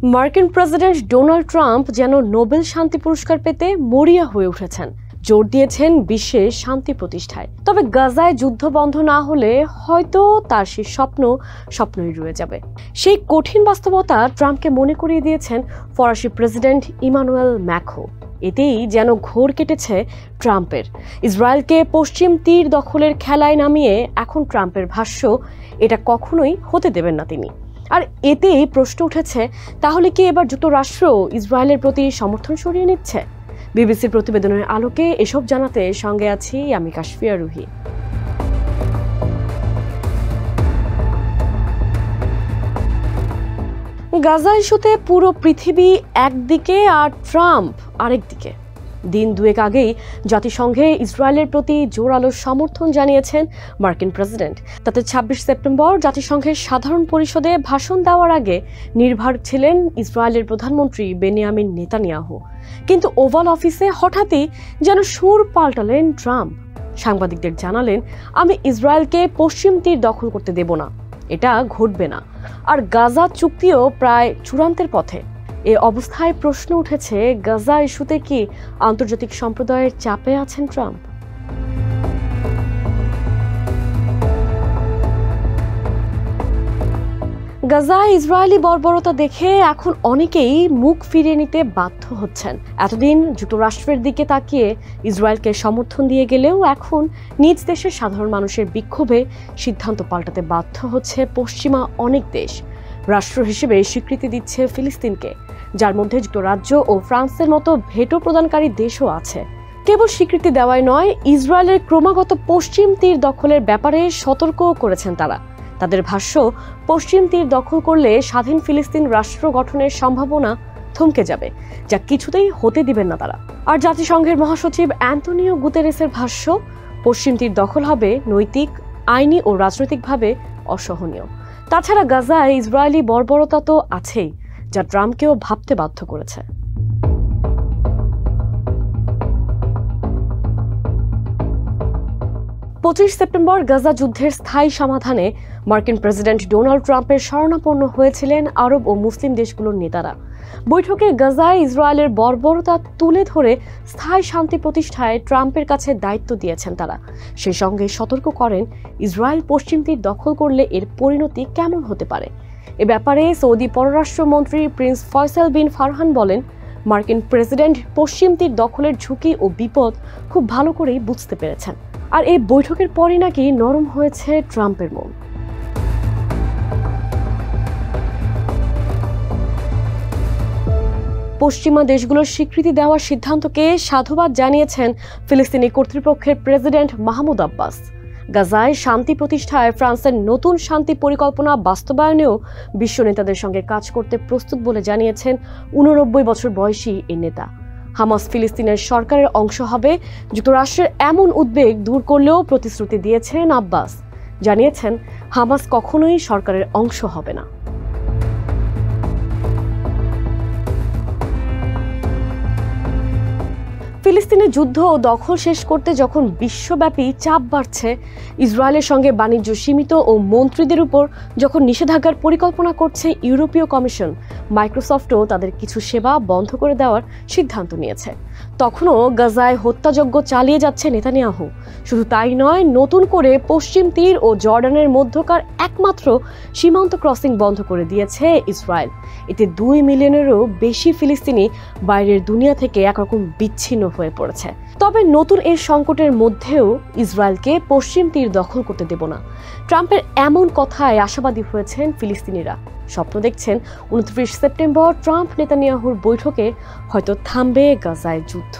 মার্কিন president Donald Trump যেন Nobel শান্তি পুরস্কার পেতে মরিয়া হয়ে উঠেছেন, জোর দিয়েছেন বিশ্বে শান্তি প্রতিষ্ঠায়। তবে গাজায় যুদ্ধ বন্ধ না হলে হয়তো তার সেই স্বপ্নই রয়ে যাবে। সেই কঠিন বাস্তবতা ট্রাম্পকে মনে করিয়ে দিয়েছেন ফরাসি প্রেসিডেন্ট ইমানুয়েল ম্যাক্রো। এতেই যেন ঘোর কেটেছে ট্রাম্পের। ইসরায়েলকে পশ্চিম তীর দখলের খেলায় নামিয়ে এখন ট্রাম্পের ভাষ্য, এটা কখনোই হতে দেবেন না তিনি। আর এতেই প্রশ্ন উঠেছে, তাহলে কি এবার যুক্তরাষ্ট্র ইসরায়েলের প্রতি সমর্থন সরিয়ে নিচ্ছে? বিবিসির প্রতিবেদনের আলোকে এসব জানাতে সঙ্গে আছি আমি কাশফিয়া রুহি। গাজা ইস্যুতে পুরো পৃথিবী একদিকে আর ট্রাম্প আরেকদিকে। দিন দুয়েক আগেই জাতিসংঘে ইসরায়েলের প্রতি জোরালো সমর্থন জানিয়েছেন মার্কিন প্রেসিডেন্ট। তাতে ২৬ সেপ্টেম্বর জাতিসংঘের সাধারণ পরিষদে ভাষণ দেওয়ার আগে নির্ভর ছিলেন ইসরায়েলের প্রধানমন্ত্রী বেনিয়ামিন নেতানিয়াহু। কিন্তু ওভাল অফিসে হঠাৎই যেন সুর পাল্টালেন ট্রাম্প। সাংবাদিকদের জানালেন, আমি ইসরায়েলকে পশ্চিম তীর দখল করতে দেব না, এটা ঘটবে না। আর গাজা চুক্তিও প্রায় চূড়ান্তের পথে। এ অবস্থায় প্রশ্ন উঠেছে, গাজা ইস্যুতে কি আন্তর্জাতিক সম্প্রদায়ের চাপে আছেন ট্রাম্প? গাজায় ইসরায়েলি বর্বরতা দেখে এখন অনেকেই মুখ ফিরিয়ে নিতে বাধ্য হচ্ছেন। এতদিন যুক্তরাষ্ট্রের দিকে তাকিয়ে ইসরায়েলকে সমর্থন দিয়ে গেলেও এখন নিজ দেশের সাধারণ মানুষের বিক্ষোভে সিদ্ধান্ত পাল্টাতে বাধ্য হচ্ছে পশ্চিমা অনেক দেশ। রাষ্ট্র হিসেবে স্বীকৃতি দিচ্ছে ফিলিস্তিনকে, যার মধ্যে যুক্তরাজ্য ও ফ্রান্সের মতো ভেটো প্রদানকারী দেশও আছে। কেবল স্বীকৃতি দেওয়াই নয়, ইসরায়েলের ক্রমাগত পশ্চিম তীর দখলের ব্যাপারে সতর্কও করেছেন তারা। তাদের ভাষ্য, পশ্চিম তীর দখল করলে স্বাধীন ফিলিস্তিন রাষ্ট্র গঠনের সম্ভাবনা থমকে যাবে, যা কিছুতেই হতে দিবেন না তারা। আর জাতিসংঘের মহাসচিব অ্যান্টোনিও গুতেরেসের ভাষ্য, পশ্চিম তীর দখল হবে নৈতিক, আইনি ও রাজনৈতিকভাবে অসহনীয়। তাছাড়া গাজায় ইসরায়েলি বর্বরতা তো আছেই, যা ট্রাম্পকেও ভাবতে বাধ্য করেছে। পঁচিশ সেপ্টেম্বর গাজা যুদ্ধের স্থায়ী সমাধানে মার্কিন প্রেসিডেন্ট ডোনাল্ড ট্রাম্পের শরণাপন্ন হয়েছিলেন আরব ও মুসলিম দেশগুলোর নেতারা। বৈঠকে গাজায় ইসরায়েলের বর্বরতা তুলে ধরে স্থায়ী শান্তি প্রতিষ্ঠায় ট্রাম্পের কাছে দায়িত্ব দিয়েছেন তারা। সেই সঙ্গে সতর্ক করেন, ইসরায়েল পশ্চিম তীর দখল করলে এর পরিণতি কেমন হতে পারে। এ ব্যাপারে সৌদি পররাষ্ট্রমন্ত্রী প্রিন্স ফয়সাল বিন ফারহান বলেন, মার্কিন প্রেসিডেন্ট পশ্চিম তীর দখলের ঝুঁকি ও বিপদ খুব ভালো করেই বুঝতে পেরেছেন। আর এই বৈঠকের পরই নাকি নরম হয়েছে ট্রাম্পের মন। পশ্চিমা দেশগুলোর স্বীকৃতি দেওয়ার সিদ্ধান্তকে সাধুবাদ জানিয়েছেন ফিলিস্তিনি কর্তৃপক্ষের প্রেসিডেন্ট মাহমুদ আব্বাস। গাজায় শান্তি প্রতিষ্ঠায় ফ্রান্সের নতুন শান্তি পরিকল্পনা বাস্তবায়নেও বিশ্ব নেতাদের সঙ্গে কাজ করতে প্রস্তুত বলে জানিয়েছেন ৮৯ বছর বয়সী এই নেতা। হামাস ফিলিস্তিনের সরকারের অংশ হবে, যুক্তরাষ্ট্রের এমন উদ্বেগ দূর করলেও প্রতিশ্রুতি দিয়েছেন আব্বাস। জানিয়েছেন, হামাস কখনোই সরকারের অংশ হবে না। ফিলিস্তিনের যুদ্ধ ও দখল শেষ করতে যখন বিশ্বব্যাপী চাপ বাড়ছে, ইসরায়েলের সঙ্গে বাণিজ্য সীমিত ও মন্ত্রীদের উপর যখন নিষেধাজ্ঞার পরিকল্পনা করছে ইউরোপীয় কমিশন, মাইক্রোসফটও তাদের কিছু সেবা বন্ধ করে দেওয়ার সিদ্ধান্ত নিয়েছে। তখনও গাজায় হত্যাযজ্ঞ চালিয়ে যাচ্ছে নেতানিয়াহু। শুধু তাই নয়, নতুন করে পশ্চিম তীর ও জর্ডানের মধ্যকার একমাত্র সীমান্ত ক্রসিং বন্ধ করে দিয়েছে ইসরায়েল। এতে ২ মিলিয়নেরও বেশি ফিলিস্তিনি বাইরের দুনিয়া থেকে একরকম বিচ্ছিন্ন হয়ে পড়েছে। তবে নতুন এই সংকটের মধ্যেও ইসরায়েলকে পশ্চিম তীর দখল করতে দেব না, ট্রাম্পের এমন কথায় আশাবাদী হয়েছেন ফিলিস্তিনিরা। স্বপ্ন দেখছেন ২৯ সেপ্টেম্বর ট্রাম্প নেতানিয়াহুর বৈঠকে হয়তো থামবে গাজায় যুদ্ধ।